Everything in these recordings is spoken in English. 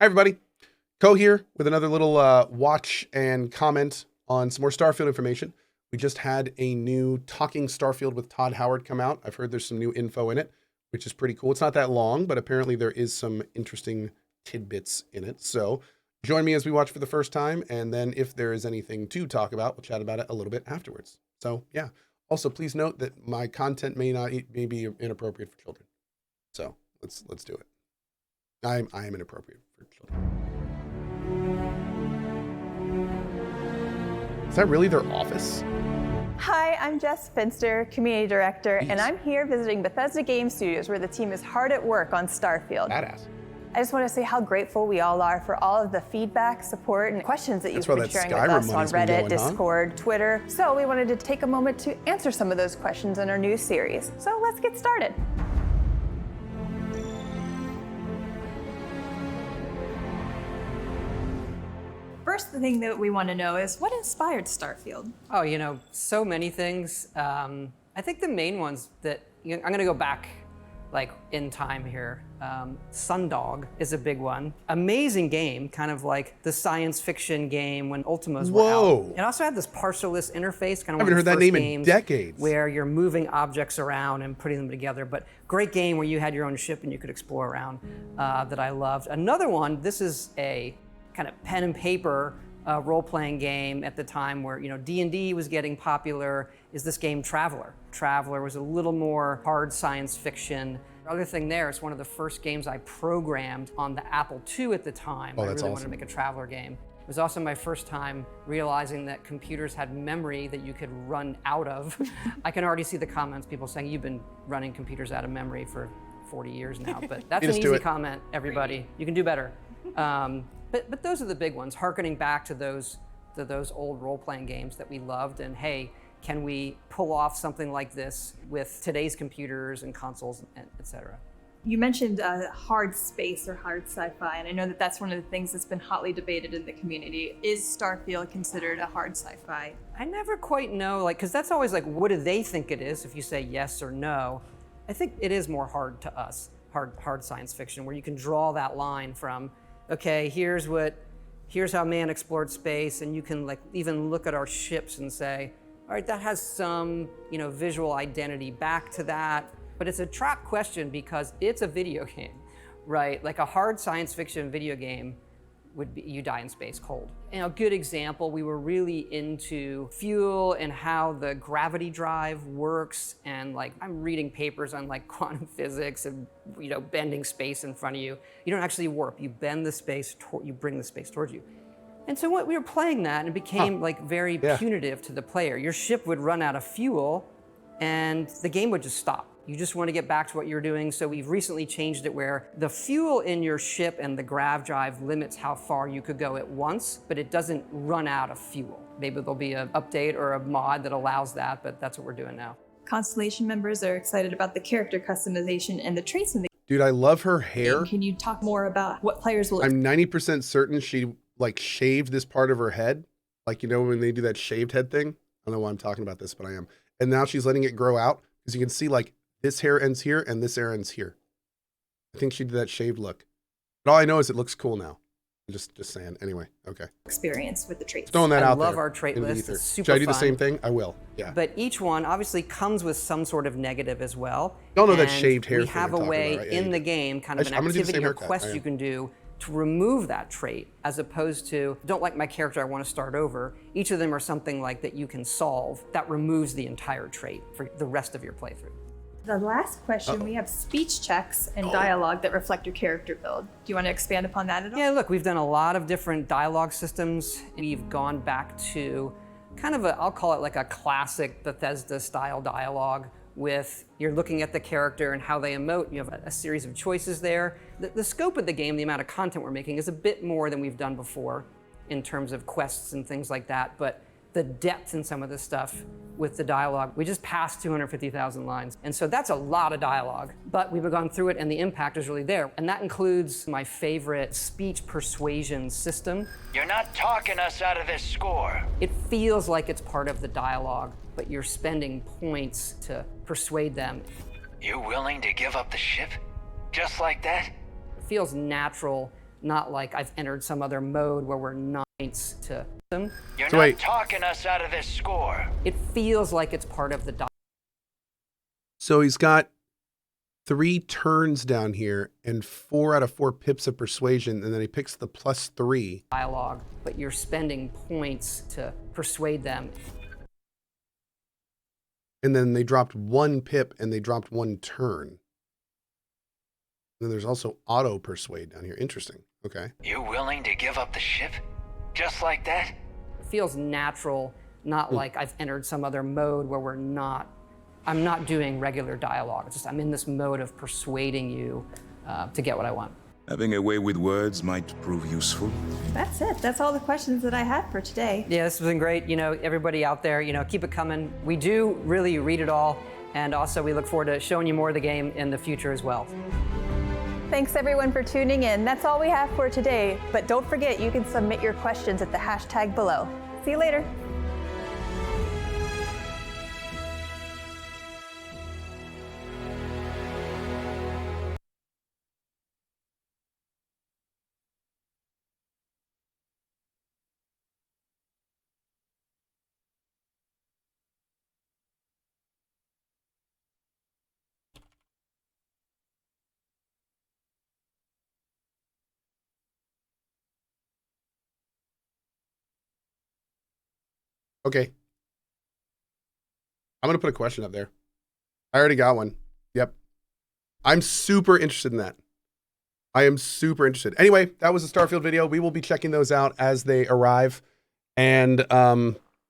Hi, everybody. Co here with another little watch and comment on some more Starfield information. We just had a new Talking Starfield with Todd Howard come out. I've heard there's some new info in it, which is pretty cool. It's not that long, but apparently there is some interesting tidbits in it. So join me as we watch for the first time, and then if there is anything to talk about, we'll chat about it a little bit afterwards. So yeah. Also, please note that my content may be inappropriate for children. So let's do it. I am inappropriate for children. Is that really their office? Hi, I'm Jess Finster, Community Director, and I'm here visiting Bethesda Game Studios, where the team is hard at work on Starfield. Badass. I just want to say how grateful we all are for all of the feedback, support, and questions that you've been sharing with us on Reddit, Discord, Twitter. So we wanted to take a moment to answer some of those questions in our new series. So let's get started. First thing that we want to know is what inspired Starfield? Oh, you know, so many things. I think the main ones that, I'm going to go back like in time here. Sundog is a big one. Amazing game, kind of like the science fiction game when Ultimas were out. It also had this parcelless interface, kind of one of the first games in decades, where you're moving objects around and putting them together. But great game where you had your own ship and you could explore around that I loved. Another one, this is a kind of pen and paper role-playing game at the time where, D&D was getting popular, is this game Traveller. Traveller was a little more hard science fiction. The other thing there, it's one of the first games I programmed on the Apple II at the time. I really wanted to make a Traveller game. It was also my first time realizing that computers had memory that you could run out of. I can already see the comments, people saying, you've been running computers out of memory for 40 years now, but that's an easy comment, everybody. You can do better. But those are the big ones, hearkening back to those old role-playing games that we loved, and hey, can we pull off something like this with today's computers and consoles, et cetera? You mentioned hard space or hard sci-fi, and I know that that's one of the things that's been hotly debated in the community. Is Starfield considered a hard sci-fi? I never quite know, because that's always like, what do they think it is if you say yes or no? I think it is more hard to us, hard science fiction, where you can draw that line from, okay, here's how man explored space, and you can even look at our ships and say, all right, that has some visual identity back to that. But it's a trap question because it's a video game, right? Like a hard science fiction video game would be you die in space cold. And a good example, we were really into fuel and how the gravity drive works, and I'm reading papers on quantum physics and bending space in front of you. You don't actually warp, you bend the space, you bring the space towards you. And so we were playing that, and it became very punitive to the player. Your ship would run out of fuel and the game would just stop. You just want to get back to what you're doing. So we've recently changed it where the fuel in your ship and the grav drive limits how far you could go at once, but it doesn't run out of fuel. Maybe there'll be an update or a mod that allows that, but that's what we're doing now. Constellation members are excited about the character customization and the traits in the Dude, I love her hair. Can you talk more about what players will... I'm 90% certain she shaved this part of her head. When they do that shaved head thing. I don't know why I'm talking about this, but I am. And now she's letting it grow out because you can see this hair ends here and this hair ends here. I think she did that shaved look. But all I know is it looks cool now. I'm just saying. Anyway, okay. Experience with the traits. Throwing that out there. I love our trait list. It's super fun. Should I do fun. the same thing? I will. Yeah. But each one obviously comes with some sort of negative as well. Y'all know that shaved hair. We have a way in the game, kind of an activity or quest you can do to remove that trait, as opposed to, don't like my character, I want to start over. Each of them are something that you can solve that removes the entire trait for the rest of your playthrough. The last question, we have speech checks and dialogue that reflect your character build. Do you want to expand upon that at all? Yeah, look, we've done a lot of different dialogue systems. We've gone back to kind of I'll call it a classic Bethesda style dialogue with, you're looking at the character and how they emote. You have a series of choices there. The scope of the game, the amount of content we're making is a bit more than we've done before in terms of quests and things like that. But the depth in some of this stuff with the dialogue, we just passed 250,000 lines. And so that's a lot of dialogue, but we've gone through it and the impact is really there. And that includes my favorite speech persuasion system. You're not talking us out of this score. It feels like it's part of the dialogue, but you're spending points to persuade them. You willing to give up the ship? Just like that? It feels natural not like I've entered some other mode where we're not to them. You're not talking us out of this score. It feels like it's part of the dialogue. So he's got 3 turns down here and 4 out of 4 pips of persuasion, and then he picks the +3. Dialogue, but you're spending points to persuade them. And then they dropped 1 pip and they dropped 1 turn. And then there's also auto persuade down here. Interesting. Okay. You willing to give up the ship? Just like that? It feels natural, not like I've entered some other mode where I'm not doing regular dialogue. It's just I'm in this mode of persuading you to get what I want. Having a way with words might prove useful. That's it. That's all the questions that I had for today. Yeah, this has been great. You know, everybody out there, you know, keep it coming. We do really read it all. And also we look forward to showing you more of the game in the future as well. Thanks everyone for tuning in. That's all we have for today. But don't forget, you can submit your questions at the hashtag below. See you later. Okay. I'm going to put a question up there. I already got one. Yep. I'm super interested in that. I am super interested. Anyway, that was a Starfield video. We will be checking those out as they arrive. And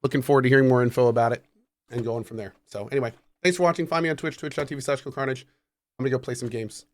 looking forward to hearing more info about it and going from there. So anyway, thanks for watching. Find me on Twitch, twitch.tv/CohhCarnage. I'm going to go play some games.